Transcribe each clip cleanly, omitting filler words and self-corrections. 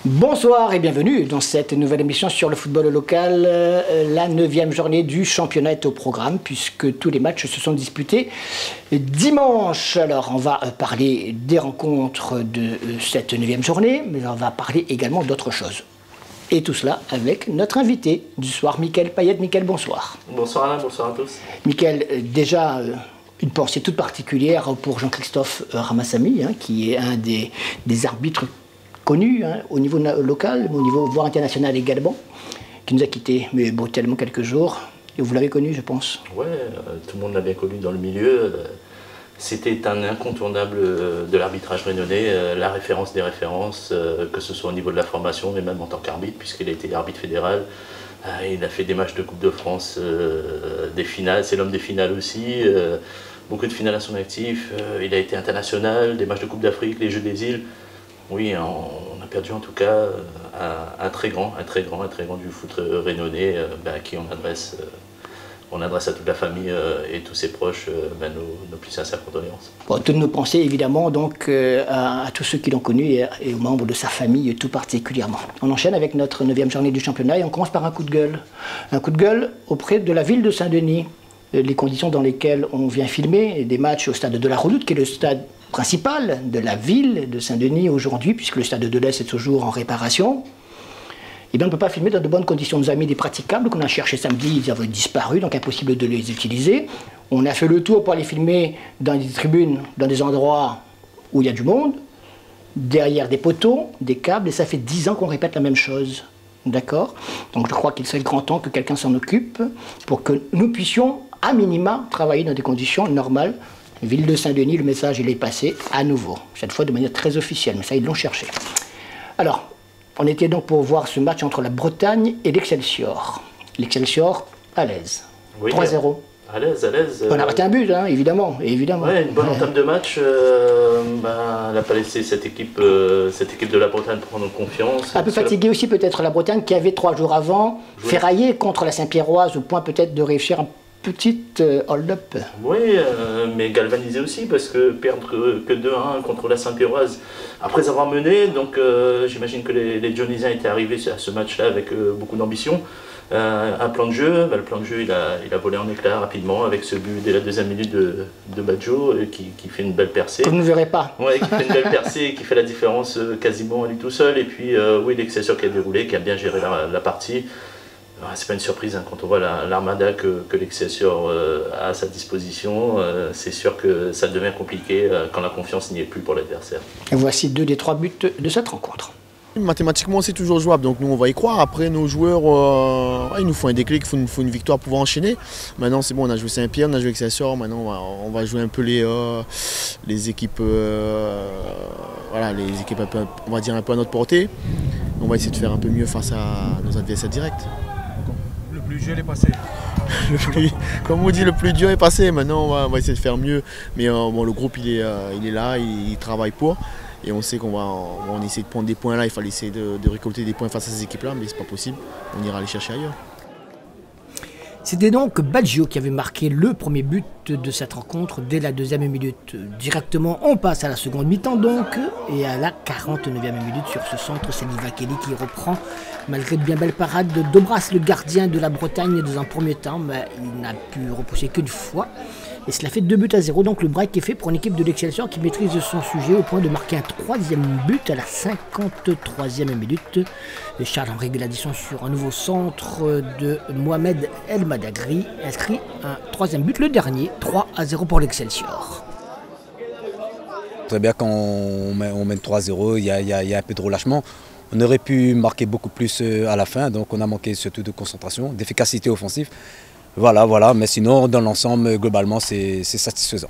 Bonsoir et bienvenue dans cette nouvelle émission sur le football local. La 9e journée du championnat est au programme puisque tous les matchs se sont disputés dimanche. Alors on va parler des rencontres de cette 9e journée, mais on va parler également d'autres choses. Et tout cela avec notre invité du soir, Mickaël Payet. Mickaël, bonsoir. Bonsoir Alain, bonsoir à tous. Mickaël, déjà une pensée toute particulière pour Jean-Christophe Ramassamy, qui est un des arbitres connu au niveau local, au niveau voire international également, qui nous a quittés, mais brutalement quelques jours. Et vous l'avez connu, je pense. Ouais, tout le monde l'a bien connu dans le milieu. C'était un incontournable de l'arbitrage rénonnais, la référence des références, que ce soit au niveau de la formation, mais même en tant qu'arbitre, puisqu'il a été arbitre fédéral. Il a fait des matchs de Coupe de France, des finales, c'est l'homme des finales aussi. Beaucoup de finales à son actif. Il a été international, des matchs de Coupe d'Afrique, les Jeux des îles. Oui, on a perdu en tout cas un très grand du foot rénonnais, à qui on adresse à toute la famille et tous ses proches nos plus sincères condoléances. Bon, toutes nos pensées évidemment donc à tous ceux qui l'ont connu et aux membres de sa famille tout particulièrement. On enchaîne avec notre 9e journée du championnat et on commence par un coup de gueule. Un coup de gueule auprès de la ville de Saint-Denis. Les conditions dans lesquelles on vient filmer des matchs au stade de la Redoute, qui est le stade principal de la ville de Saint-Denis aujourd'hui, puisque le stade de l'Est est toujours en réparation, et bien on ne peut pas filmer dans de bonnes conditions. On nous a mis des praticables qu'on a cherchés samedi, ils avaient disparu, donc impossible de les utiliser. On a fait le tour pour aller filmer dans des tribunes, dans des endroits où il y a du monde, derrière des poteaux, des câbles, et ça fait 10 ans qu'on répète la même chose. D'accord? Donc je crois qu'il serait grand temps que quelqu'un s'en occupe pour que nous puissions, à minima, travailler dans des conditions normales. Ville de Saint-Denis, le message il est passé à nouveau, cette fois de manière très officielle, mais ça ils l'ont cherché. Alors, on était donc pour voir ce match entre la Bretagne et l'Excelsior. L'Excelsior à l'aise, oui, 3-0. À l'aise. On a raté un but, évidemment. Ouais, une bonne entame de match. Elle n'a pas laissé cette équipe de la Bretagne prendre confiance. Un peu fatigué aussi peut-être la Bretagne qui avait 3 jours avant ferraillé contre la Saint-Pierroise au point peut-être de réussir un petite hold-up. Oui, mais galvanisé aussi parce que perdre que 2-1 contre la Saint-Pierroise après avoir mené, donc j'imagine que les Dionysiens étaient arrivés à ce match-là avec beaucoup d'ambition. Un plan de jeu, le plan de jeu il a volé en éclat rapidement avec ce but dès la 2e minute de Badjo qui fait une belle percée. Vous ne verrez pas. Oui, qui fait une belle percée et qui fait la différence quasiment à lui tout seul. Et puis oui, l'Excelsior qui a déroulé, qui a bien géré la partie. C'est pas une surprise quand on voit l'armada que l'Excelsior a à sa disposition. C'est sûr que ça devient compliqué quand la confiance n'y est plus pour l'adversaire. Et voici 2 des 3 buts de cette rencontre. Mathématiquement, c'est toujours jouable, donc nous on va y croire. Après, nos joueurs, il nous faut un déclic, il faut une victoire pour pouvoir enchaîner. Maintenant, c'est bon, on a joué Saint-Pierre, on a joué Excelsior, maintenant on va jouer un peu les équipes, les équipes un peu, on va dire un peu à notre portée. On va essayer de faire un peu mieux face à nos adversaires directs. Le plus dur est passé. Comme on dit, le plus dur est passé. Maintenant, on va essayer de faire mieux. Mais le groupe, il est là, il travaille pour. Et on sait qu'on va essayer de prendre des points là. Il fallait essayer de récolter des points face à ces équipes-là, mais c'est pas possible. On ira les chercher ailleurs. C'était donc Badjo qui avait marqué le premier but de cette rencontre dès la 2e minute. Directement, on passe à la seconde mi-temps donc, et à la 49e minute sur ce centre, c'est Livakeli qui reprend malgré de bien belles parades de Dobras, le gardien de la Bretagne dans un premier temps, mais il n'a pu repousser qu'une fois. Et cela fait 2-0, donc le break est fait pour une équipe de l'Excelsior qui maîtrise son sujet au point de marquer un 3e but à la 53e minute. Et Charles en règle l'addition sur un nouveau centre de Mohamed El Madagri, inscrit un 3e but, le dernier, 3-0 pour l'Excelsior. Très bien, quand on mène 3-0, il y a un peu de relâchement. On aurait pu marquer beaucoup plus à la fin, donc on a manqué surtout de concentration, d'efficacité offensive. Voilà, mais sinon, dans l'ensemble, globalement, c'est satisfaisant.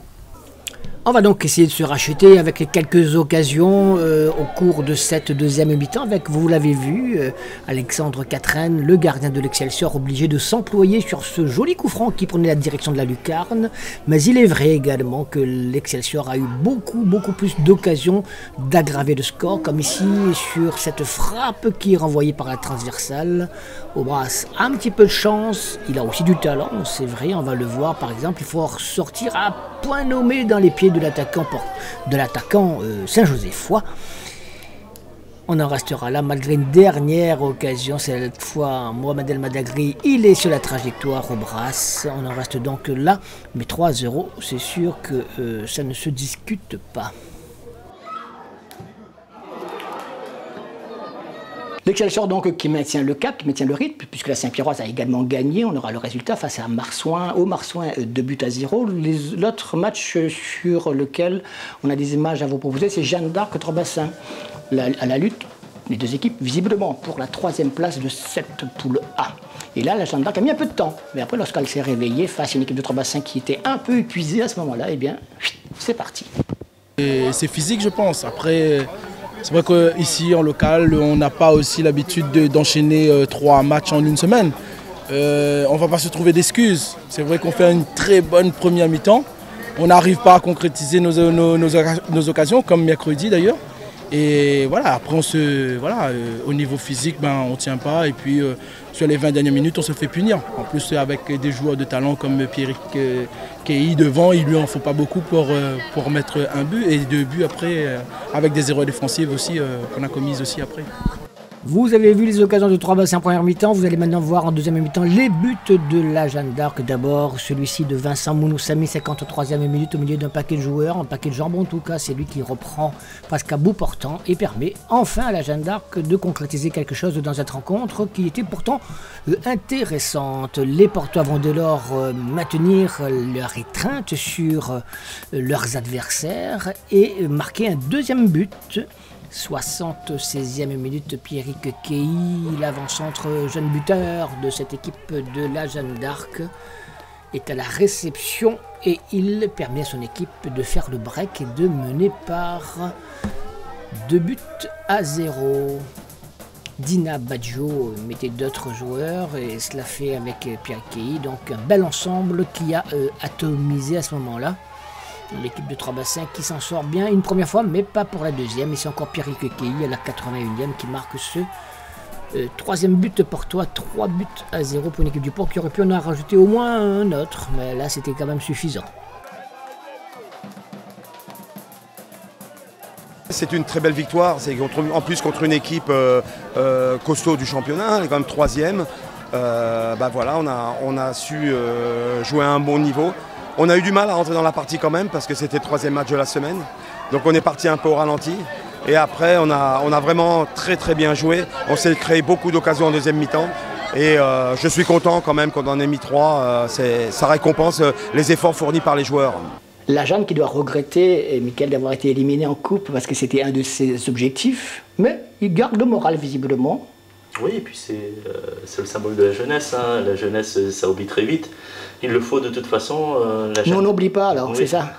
On va donc essayer de se racheter avec quelques occasions au cours de cette 2e mi-temps avec, vous l'avez vu, Alexandre Quatraine, le gardien de l'Excelsior, obligé de s'employer sur ce joli coup franc qui prenait la direction de la lucarne. Mais il est vrai également que l'Excelsior a eu beaucoup plus d'occasions d'aggraver le score, comme ici sur cette frappe qui est renvoyée par la transversale. Obras a un petit peu de chance, il a aussi du talent, c'est vrai, on va le voir par exemple, il faut ressortir à point nommé dans les pieds de l'attaquant Saint-Joseph-Foy. On en restera là malgré une dernière occasion. Cette fois, Mohamed El Madagri, il est sur la trajectoire au brasse. On en reste donc là. Mais 3-0, c'est sûr que ça ne se discute pas. L'Excelsior donc qui maintient le cap, qui maintient le rythme, puisque la Saint-Pierroise a également gagné. On aura le résultat face à Marsouin, au Marsouin 2-0. L'autre match sur lequel on a des images à vous proposer, c'est Jeanne d'Arc Trobassin. À la lutte, les deux équipes, visiblement, pour la 3e place de cette poule A. Et là, la Jeanne d'Arc a mis un peu de temps. Mais après, lorsqu'elle s'est réveillée face à une équipe de Trobassin qui était un peu épuisée à ce moment-là, eh bien, c'est parti. C'est physique, je pense. Après, c'est vrai qu'ici, en local, on n'a pas aussi l'habitude d'enchaîner 3 matchs en une semaine. On ne va pas se trouver d'excuses. C'est vrai qu'on fait une très bonne première mi-temps. On n'arrive pas à concrétiser nos occasions, comme mercredi d'ailleurs. Et voilà, après au niveau physique, on ne tient pas. Et puis sur les 20 dernières minutes, on se fait punir. En plus, avec des joueurs de talent comme Pierrick Kei devant, il lui en faut pas beaucoup pour mettre un but. Et 2 buts après, avec des erreurs défensives aussi qu'on a commises aussi après. Vous avez vu les occasions de Trobassin en première mi-temps, vous allez maintenant voir en deuxième mi-temps les buts de la Jeanne d'Arc. D'abord celui-ci de Vincent Mounoussami, 53e minute au milieu d'un paquet de joueurs, un paquet de jambon en tout cas, c'est lui qui reprend presque à bout portant et permet enfin à la Jeanne d'Arc de concrétiser quelque chose dans cette rencontre qui était pourtant intéressante. Les Portois vont dès lors maintenir leur étreinte sur leurs adversaires et marquer un deuxième but. 76e minute, Pierrick Kei, l'avant-centre jeune buteur de cette équipe de la Jeanne d'Arc, est à la réception et il permet à son équipe de faire le break et de mener par 2-0. Dina Badjo mettait d'autres joueurs et cela fait avec Pierrick Kei, donc un bel ensemble qui a atomisé à ce moment-là. L'équipe de Trobassin qui s'en sort bien une première fois, mais pas pour la deuxième. Et c'est encore Pierrick Kei à la 81e qui marque ce 3e but portois, 3-0 pour une équipe du Port qui aurait pu en rajouter au moins un autre. Mais là, c'était quand même suffisant. C'est une très belle victoire. C'est en plus contre une équipe costaud du championnat. Elle est quand même 3e. Voilà, on a su jouer à un bon niveau. On a eu du mal à rentrer dans la partie quand même parce que c'était le 3e match de la semaine. Donc on est parti un peu au ralenti. Et après on a vraiment très bien joué. On s'est créé beaucoup d'occasions en deuxième mi-temps. Et je suis content quand même qu'on en ait mis 3. Ça récompense les efforts fournis par les joueurs. La Jeanne qui doit regretter, Mickaël, d'avoir été éliminé en coupe parce que c'était un de ses objectifs. Mais il garde le moral visiblement. Oui, et puis c'est le symbole de la jeunesse. Hein. La jeunesse, ça oublie très vite. Il le faut de toute façon. Mais on n'oublie pas alors, oui. C'est ça.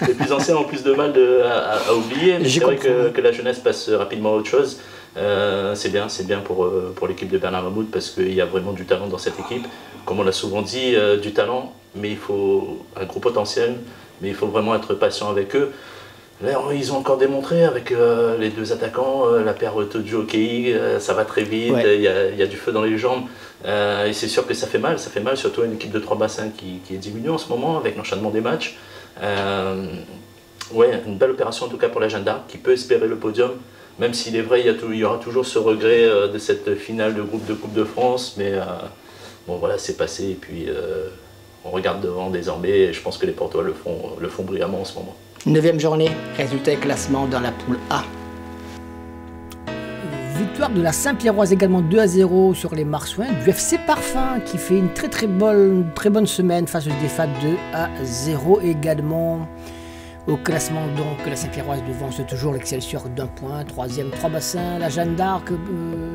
Les plus anciens ont plus de mal à oublier, mais c'est vrai que la jeunesse passe rapidement à autre chose. C'est bien pour l'équipe de Bernard Mahmoud parce qu'il y a vraiment du talent dans cette équipe. Comme on l'a souvent dit, du talent, mais il faut un gros potentiel, mais il faut vraiment être patient avec eux. Là, ils ont encore démontré avec les 2 attaquants, la paire Tojo Kei, ça va très vite, ouais. Il y a du feu dans les jambes. Et c'est sûr que ça fait mal surtout à une équipe de Trobassin qui est diminuée en ce moment avec l'enchaînement des matchs. Ouais, une belle opération en tout cas pour la Jeanne d'Arc qui peut espérer le podium, même s'il est vrai il y aura toujours ce regret de cette finale de groupe de Coupe de France, mais bon voilà, c'est passé et puis on regarde devant désormais et je pense que les Portois le font brillamment en ce moment. 9e journée, résultat et classement dans la poule A. Victoire de la Saint-Pierroise également 2-0 sur les Marsouins. Du FC Parfum qui fait une très bonne semaine face au DFA 2-0 également. Au classement donc la Saint-Pierroise devance toujours l'Excelsior d'1 point. 3e Trobassin, la Jeanne d'Arc,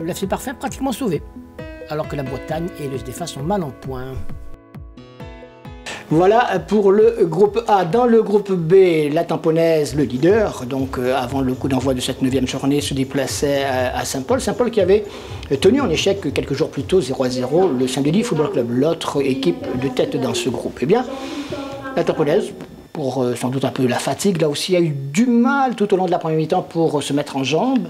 le FC Parfum pratiquement sauvé. Alors que la Bretagne et le SDFA sont mal en point. Voilà pour le groupe A. Dans le groupe B, la Tamponnaise, le leader, donc avant le coup d'envoi de cette 9e journée, se déplaçait à Saint-Paul. Saint-Paul qui avait tenu en échec quelques jours plus tôt, 0-0, le Saint-Denis Football Club, l'autre équipe de tête dans ce groupe. Eh bien, la Tamponnaise, pour sans doute un peu la fatigue, là aussi, a eu du mal tout au long de la première mi-temps pour se mettre en jambes.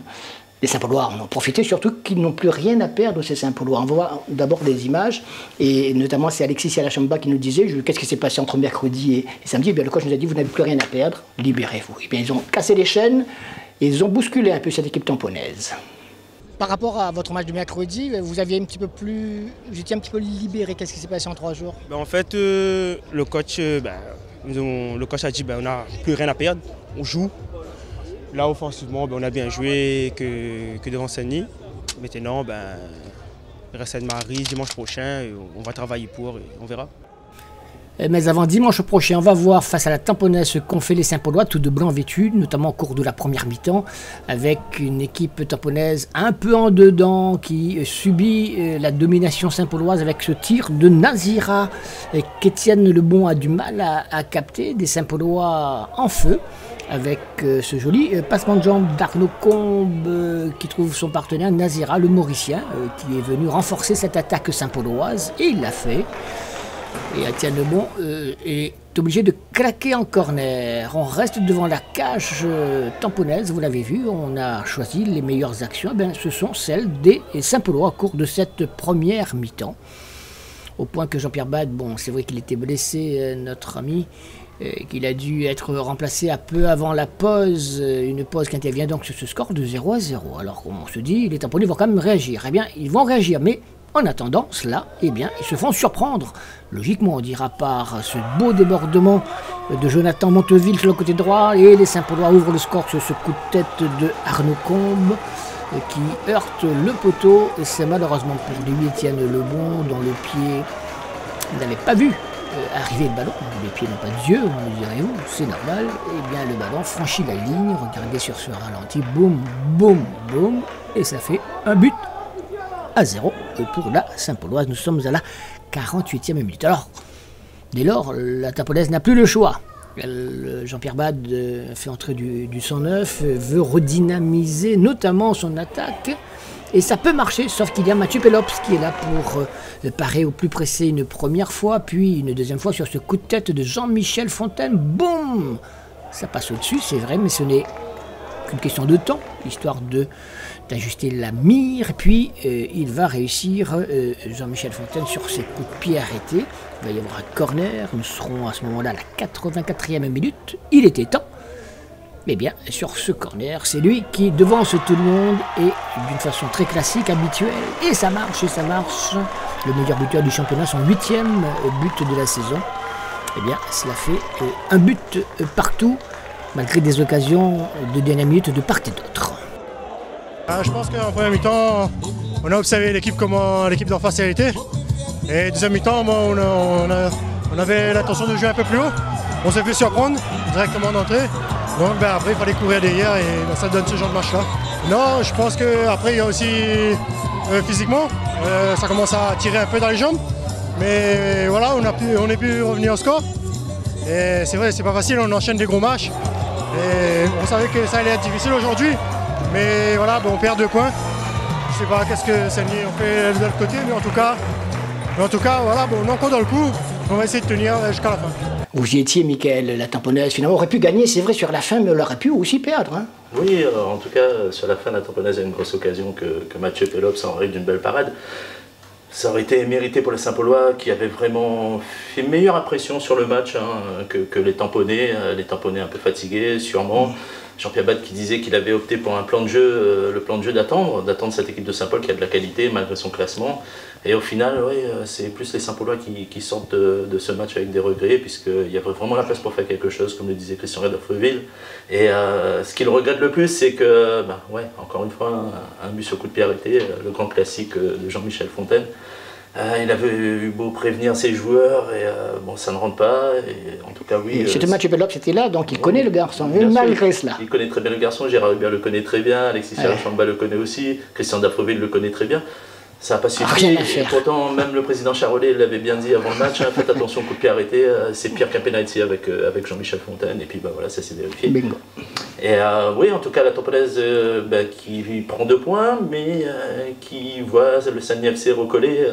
Les Saint-Paulois en ont profité, surtout qu'ils n'ont plus rien à perdre, ces Saint-Paulois. On voit d'abord des images, et notamment c'est Alexis Sialachamba qui nous disait qu'est-ce qui s'est passé entre mercredi et samedi. Eh bien, le coach nous a dit vous n'avez plus rien à perdre, libérez-vous. Eh bien, ils ont cassé les chaînes, Et ils ont bousculé un peu cette équipe tamponaise. Par rapport à votre match de mercredi, vous étiez un petit peu libéré. Qu'est-ce qui s'est passé en 3 jours? En fait, le coach a dit on n'a plus rien à perdre, on joue. Là, offensivement, on a bien joué que devant Saint-Denis. Maintenant, il reste Sainte-Marie dimanche prochain, on va travailler pour et on verra. Mais avant dimanche prochain, on va voir face à la Tamponaise ce qu'ont fait les Saint-Paulois, tout de blanc vêtus, notamment au cours de la première mi-temps, avec une équipe tamponaise un peu en dedans qui subit la domination saint-pauloise avec ce tir de Nazira qu'Étienne Lebon a du mal à capter, des Saint-Paulois en feu, avec ce joli passement de jambe d'Arnaud Combe qui trouve son partenaire Nazira, le Mauricien, qui est venu renforcer cette attaque saint-pauloise, et il l'a fait. Et Étienne Lebon est obligé de craquer en corner. On reste devant la cage tamponaise, vous l'avez vu, on a choisi les meilleures actions. Ce sont celles des Saint-Paulois au cours de cette première mi-temps. Au point que Jean-Pierre Bade, c'est vrai qu'il était blessé, notre ami, qu'il a dû être remplacé un peu avant la pause, une pause qui intervient donc sur ce score de 0-0. Alors on se dit, les Tamponais vont quand même réagir. Eh bien, ils vont réagir, mais en attendant cela, ils se font surprendre. Logiquement, on dira par ce beau débordement de Jonathan Monteville sur le côté droit, et les Saint-Paulois ouvrent le score sur ce coup de tête de Arnaud Combe qui heurte le poteau, et c'est malheureusement pour lui Étienne Lebon dont le pied n'avait pas vu arriver le ballon. Les pieds n'ont pas d'yeux, me direz-vous, c'est normal. Eh bien, le ballon franchit la ligne, regardez sur ce ralenti, boum, boum, boum, et ça fait un but à 0 pour la Saint-Pauloise. Nous sommes à la 48e minute. Alors, dès lors, la Tamponaise n'a plus le choix. Jean-Pierre Bade fait entrer du 109, veut redynamiser notamment son attaque. Et ça peut marcher, sauf qu'il y a Mathieu Pelops qui est là pour parer au plus pressé une première fois, puis une deuxième fois sur ce coup de tête de Jean-Michel Fontaine. Boum! Ça passe au-dessus, c'est vrai, mais ce n'est qu'une question de temps, histoire d'ajuster la mire, puis il va réussir, Jean-Michel Fontaine, sur ses coups de pied arrêtés. Il va y avoir un corner, nous serons à ce moment-là à la 84e minute, il était temps. Eh bien, sur ce corner, c'est lui qui devance tout le monde, et d'une façon très classique, habituelle, et ça marche, le meilleur buteur du championnat, son 8e but de la saison. Eh bien, cela fait un but partout, malgré des occasions de dernière minute de part et d'autre. Je pense qu'en première mi-temps, on a observé l'équipe, comment l'équipe d'en face a été. Et deuxième mi-temps, on avait l'intention de jouer un peu plus haut. On s'est fait surprendre directement d'entrée. Donc après, il fallait courir derrière, et ça donne ce genre de match-là. Non, je pense qu'après, il y a aussi physiquement, ça commence à tirer un peu dans les jambes. Mais voilà, on a pu revenir au score. Et c'est vrai, c'est pas facile, on enchaîne des gros matchs. Et on savait que ça allait être difficile aujourd'hui. Mais voilà, on perd 2 points. Je sais pas qu'est-ce que Saint-Denis ont fait de l'autre côté, mais en tout cas, voilà, on est encore dans le coup. On va essayer de tenir jusqu'à la fin. Vous y étiez, Mickaël, la Tamponaise finalement aurait pu gagner, c'est vrai, sur la fin, mais elle aurait pu aussi perdre. Hein. Oui, en tout cas, sur la fin, la Tamponaise a une grosse occasion que Mathieu Pelops en arrive d'une belle parade. Ça aurait été mérité pour les Saint-Paulois qui avaient vraiment fait une meilleure impression sur le match que les Tamponais un peu fatigués, sûrement. Jean-Pierre Bade qui disait qu'il avait opté pour un plan de jeu, le plan de jeu d'attendre cette équipe de Saint-Paul qui a de la qualité malgré son classement. Et au final, c'est plus les Saint-Paulois qui sortent de ce match avec des regrets, puisqu'il y avait vraiment la place pour faire quelque chose, comme le disait Christian Redorfreville. Et ce qu'il regrette le plus, c'est que, encore une fois, un but sur coup de pied arrêté, le grand classique de Jean-Michel Fontaine. Il avait eu beau prévenir ses joueurs, et ça ne rentre pas. Et en tout cas, oui. C'était Mathieu Pelops, c'était là, donc il connaît le garçon, malgré cela. Il connaît très bien le garçon, Gérard Hubert le connaît très bien, Alexis Charchamba le connaît aussi, Christian Dafreville le connaît très bien. Ça n'a pas suffi, et pourtant même le président Charolais l'avait bien dit avant le match, faites attention au coup de pied arrêté, c'est pire qu'un penalty avec Jean-Michel Fontaine, et puis voilà, ça s'est vérifié. Bingo. Et oui, en tout cas la Tamponaise qui prend 2 points, mais qui voit le Saint-Denis FC recoller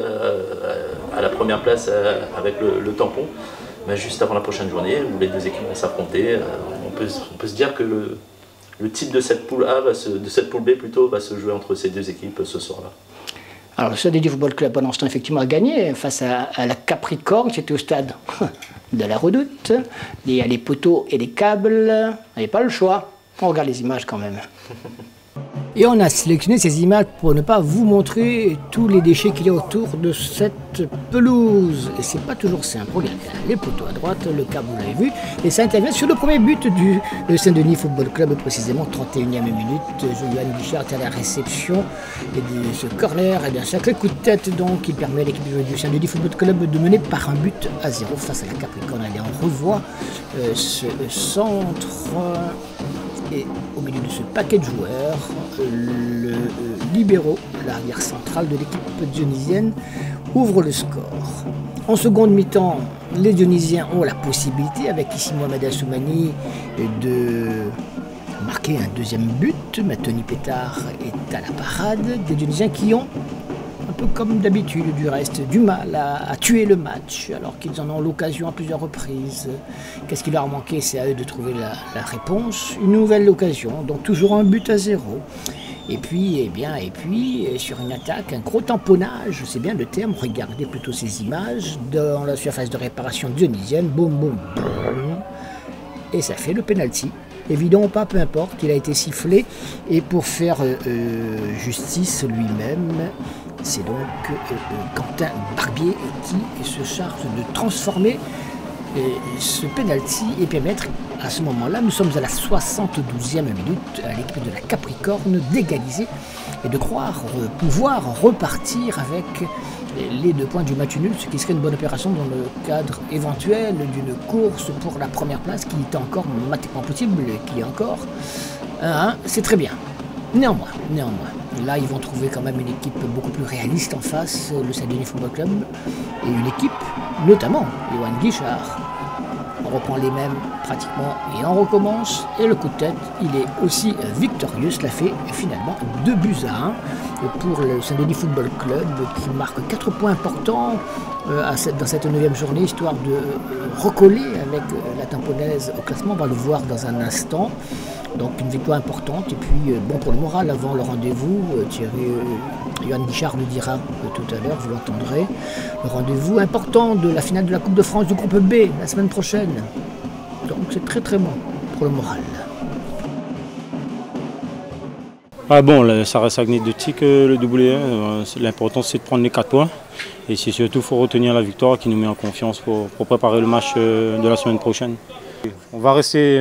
à la première place avec le tampon, juste avant la prochaine journée où les deux équipes vont s'affronter. On peut se dire que le titre de cette poule A, de cette poule B plutôt, va se jouer entre ces deux équipes ce soir-là. Alors le Saint-Denis Football Club pendant ce temps effectivement a gagné face à la Capricorne, c'était au stade de la Redoute. Il y a les poteaux et les câbles, il n'y avait pas le choix. On regarde les images quand même. Et on a sélectionné ces images pour ne pas vous montrer tous les déchets qu'il y a autour de cette pelouse. Et c'est pas toujours simple. Regardez, les poteaux à droite, le câble, vous l'avez vu. Et ça intervient sur le premier but du Saint-Denis Football Club, précisément 31e minute. Johan Guichard est à la réception et de ce corner et d'un sacré coup de tête donc qui permet à l'équipe du Saint-Denis Football Club de mener par un but à 0 face à la Capricorne. Allez, on revoit ce centre. Et au milieu de ce paquet de joueurs, le libéro, l'arrière central de l'équipe dionysienne, ouvre le score. En seconde mi-temps, les Dionysiens ont la possibilité, avec ici Mohamed Assoumani, de marquer un deuxième but. Mais Tony Pétard est à la parade. Des Dionysiens qui ont, un peu comme d'habitude du reste, du mal à tuer le match, alors qu'ils en ont l'occasion à plusieurs reprises. Qu'est-ce qui leur a manqué? C'est à eux de trouver la réponse. Une nouvelle occasion, donc toujours un but à 0. Et puis, sur une attaque, un gros tamponnage, c'est bien le terme, regardez plutôt ces images, dans la surface de réparation dionysienne, boum, boum, boum, et ça fait le penalty. Évident ou pas, peu importe, il a été sifflé, et pour faire justice lui-même, c'est donc Quentin Barbier qui se charge de transformer ce penalty et permettre, à ce moment-là, nous sommes à la 72e minute, à l'équipe de la Capricorne d'égaliser et de croire pouvoir repartir avec les 2 points du match nul, ce qui serait une bonne opération dans le cadre éventuel d'une course pour la première place qui est encore mathématiquement possible, qui est encore 1-1, c'est très bien. Néanmoins, là ils vont trouver quand même une équipe beaucoup plus réaliste en face, le Saint-Denis Football Club, et une équipe, notamment Johan Guichard. On reprend les mêmes pratiquement et on recommence, et le coup de tête, il est aussi victorieux, cela fait finalement 2 buts à 1 pour le Saint-Denis Football Club qui marque 4 points importants dans cette 9e journée, histoire de recoller avec la Tamponaise au classement, on va le voir dans un instant. Donc une victoire importante et puis bon pour le moral avant le rendez-vous, Johan Guichard le dira tout à l'heure, vous l'entendrez, le rendez-vous important de la finale de la Coupe de France du groupe B la semaine prochaine. Donc c'est très très bon pour le moral. Ah bon, ça reste anecdotique le doublé, l'important c'est de prendre les 4 points et c'est surtout il faut retenir la victoire qui nous met en confiance pour préparer le match de la semaine prochaine. On va rester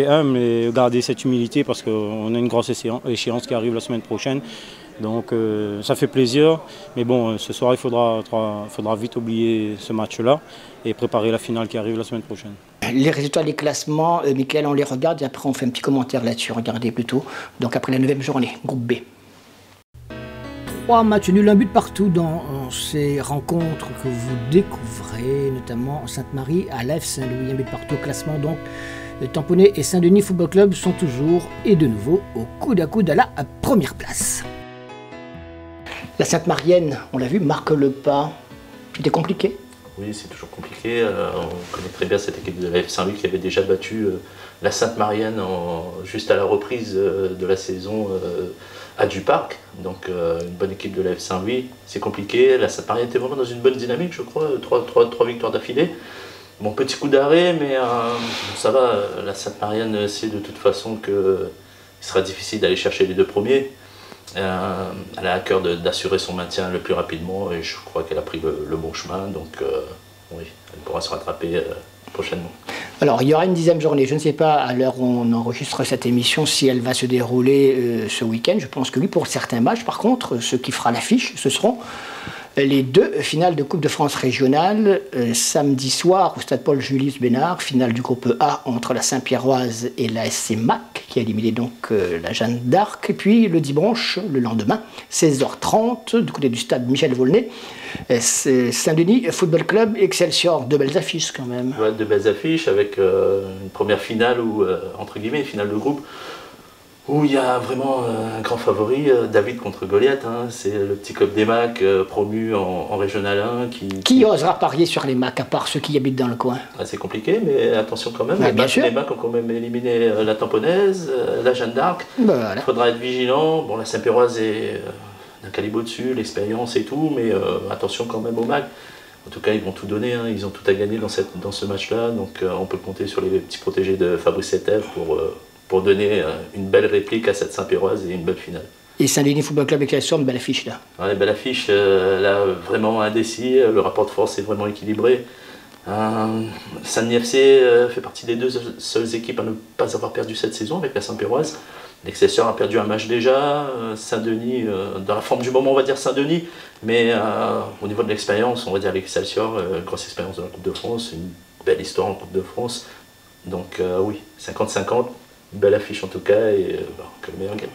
humble et garder cette humilité parce qu'on a une grosse échéance qui arrive la semaine prochaine. Donc ça fait plaisir, mais bon, ce soir il faudra vite oublier ce match-là et préparer la finale qui arrive la semaine prochaine. Les résultats des classements, Mickaël, on les regarde et après on fait un petit commentaire là-dessus, regardez plutôt. Donc après la 9e journée, groupe B. 3 matchs nuls, un but partout dans ces rencontres que vous découvrez, notamment Sainte-Marie à l'AF Saint-Louis, un but partout au classement. Donc Tamponnais et Saint-Denis Football Club sont toujours et de nouveau au coude à coude à la première place. La Sainte-Marienne, on l'a vu, marque le pas. C'était compliqué? Oui, c'est toujours compliqué. On connaît très bien cette équipe de l'AF Saint-Louis qui avait déjà battu la Sainte-Marienne juste à la reprise de la saison à Duparc. Donc une bonne équipe de l'AF Saint-Louis. C'est compliqué. La Sainte-Marienne était vraiment dans une bonne dynamique, je crois. 3 victoires d'affilée. Bon, petit coup d'arrêt, mais ça va. La Sainte-Marienne sait de toute façon qu'il sera difficile d'aller chercher les 2 premiers. Elle a à cœur d'assurer son maintien le plus rapidement et je crois qu'elle a pris le bon chemin, donc oui, elle pourra se rattraper prochainement. Alors il y aura une 10e journée, je ne sais pas à l'heure où on enregistre cette émission si elle va se dérouler ce week-end, je pense que oui pour certains matchs. Par contre, ce qui fera l'affiche, ce seront les 2 finales de Coupe de France régionale, samedi soir au stade Paul-Julius Bénard, finale du groupe A entre la Saint-Pierroise et la SC Mac, qui a éliminé donc la Jeanne d'Arc, et puis le dimanche, le lendemain, 16h30, du côté du stade Michel Volnay, Saint-Denis Football Club Excelsior, 2 belles affiches quand même. Ouais, 2 belles affiches avec une première finale, où, entre guillemets, une finale de groupe, où il y a vraiment un grand favori, David contre Goliath. Hein. C'est le petit club des Macs promu en Régional 1. Qui osera parier sur les Macs, à part ceux qui habitent dans le coin? C'est compliqué, mais attention quand même. Ouais, les Macs ont quand même éliminé la Tamponaise, la Jeanne d'Arc. Voilà. Il faudra être vigilant. Bon, la Saint-Pierroise est d'un calibre au-dessus, l'expérience et tout, mais attention quand même aux Macs. En tout cas, ils vont tout donner, hein. Ils ont tout à gagner dans ce match-là, donc on peut compter sur les petits protégés de Fabrice Setève pour donner une belle réplique à cette Saint-Péroise et une belle finale. Et Saint-Denis Football Club avec une belle affiche là. Ouais, belle affiche, là vraiment indécis, le rapport de force est vraiment équilibré. Saint-Denis FC fait partie des 2 seules équipes à ne pas avoir perdu cette saison avec la Saint-Péroise. L'Excelsior a perdu un match déjà, Saint-Denis, dans la forme du moment on va dire Saint-Denis, mais au niveau de l'expérience, on va dire l'Excelsior, grosse expérience de la Coupe de France, une belle histoire en Coupe de France. Donc oui, 50-50, belle affiche en tout cas, et que le meilleur gagne.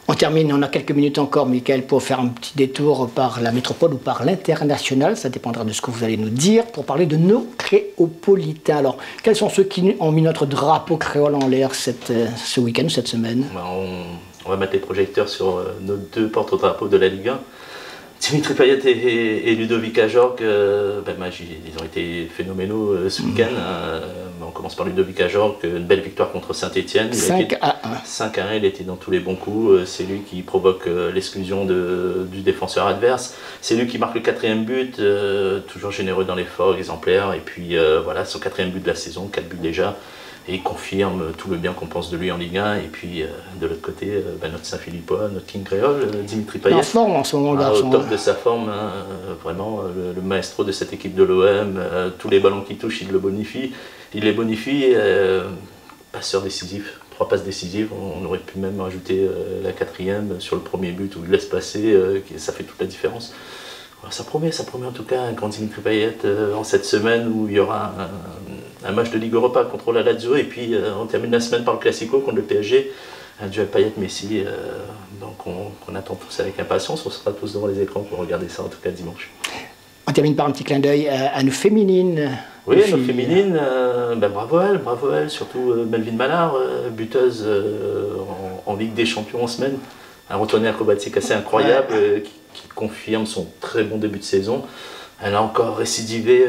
On termine, on a quelques minutes encore, Michael, pour faire un petit détour par la métropole ou par l'international. Ça dépendra de ce que vous allez nous dire pour parler de nos créopolitains. Alors, quels sont ceux qui ont mis notre drapeau créole en l'air ce week-end, cette semaine? On va mettre les projecteurs sur nos 2 porte-drapeaux de la Ligue 1. Dimitri Payet et Ludovic Ajorc, ils ont été phénoménaux ce week-end. On commence par Ludovic Ajorc, une belle victoire contre Saint-Etienne. 5-1. 5-1, il était dans tous les bons coups. C'est lui qui provoque l'exclusion du défenseur adverse. C'est lui qui marque le 4e but, toujours généreux dans l'effort, exemplaire. Et puis voilà, son 4e but de la saison, 4 buts déjà. Et il confirme tout le bien qu'on pense de lui en Ligue 1. Et puis de l'autre côté, notre Saint-Philippois, notre King Créole, Dimitri Payet. En forme en ce moment-là. Au top de sa forme, vraiment le maestro de cette équipe de l'OM. Tous les ballons qu'il touche, il le bonifie. Il les bonifie, passeur décisif, 3 passes décisives. On aurait pu même rajouter la 4e sur le premier but où il laisse passer, ça fait toute la différence. Alors, ça promet en tout cas un grand Dimitri Payet en cette semaine où il y aura un match de Ligue Europa contre la Lazio et puis on termine la semaine par le Classico contre le PSG, un duel Payet-Messi, donc on attend tous avec impatience, on sera tous devant les écrans pour regarder ça en tout cas dimanche. On termine par un petit clin d'œil à nos féminines. Oui, nos féminines, bravo à elles, surtout Melvin Mallard, buteuse en Ligue des Champions en semaine, un retourné acrobatique assez incroyable qui confirme son très bon début de saison. Elle a encore récidivé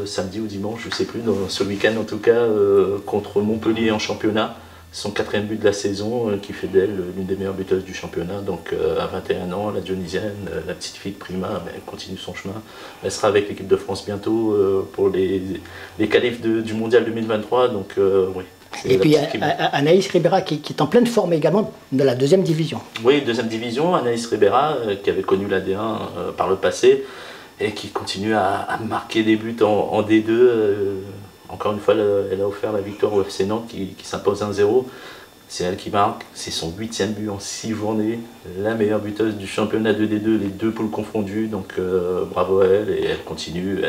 samedi ou dimanche, je ne sais plus, dans ce week-end en tout cas, contre Montpellier en championnat. Son 4e but de la saison, qui fait d'elle l'une des meilleures buteuses du championnat. Donc à 21 ans, la Dionysienne, la petite fille de Prima, elle continue son chemin. Elle sera avec l'équipe de France bientôt pour les qualifs du Mondial 2023. Donc oui. Et puis Anaïs Ribera qui est en pleine forme également de la 2e division. Oui, 2e division, Anaïs Ribera qui avait connu la D1 par le passé et qui continue à marquer des buts en D2. Encore une fois, elle a offert la victoire au FC Nantes qui s'impose 1-0. C'est elle qui marque, c'est son 8e but en 6 journées, la meilleure buteuse du championnat de D2, les 2 poules confondues, donc bravo à elle et elle continue.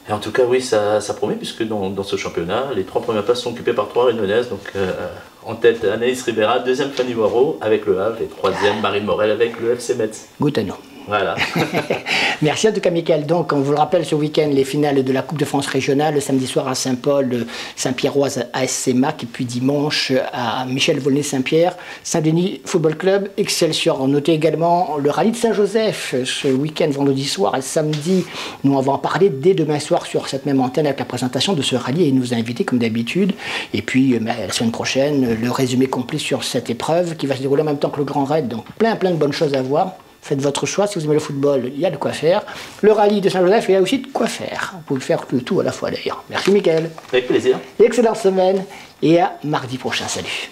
Et en tout cas, oui, ça promet, puisque dans ce championnat, les 3 premières places sont occupées par 3 Réunionnaises. Donc, en tête, Anaïs Ribera, 2e Fanny Moreau avec le Havre et 3e Marine Morel avec le FC Metz. Goutano. Voilà. Merci en tout cas, Michael. Donc, on vous le rappelle, ce week-end, les finales de la Coupe de France régionale, le samedi soir à Saint-Paul, Saint-Pierroise ASC MAC, et puis dimanche à Michel-Volnay-Saint-Pierre, Saint-Denis Football Club, Excelsior. Notez également le rallye de Saint-Joseph ce week-end, vendredi soir et samedi. Nous, on va en parler dès demain soir sur cette même antenne avec la présentation de ce rallye et nous inviter comme d'habitude. Et puis, la semaine prochaine, le résumé complet sur cette épreuve qui va se dérouler en même temps que le Grand Raid. Donc, plein de bonnes choses à voir. Faites votre choix, si vous aimez le football, il y a de quoi faire. Le rallye de Saint-Joseph, il y a aussi de quoi faire. Vous pouvez faire le tout à la fois d'ailleurs. Merci Mickaël. Avec plaisir. Excellente semaine et à mardi prochain. Salut.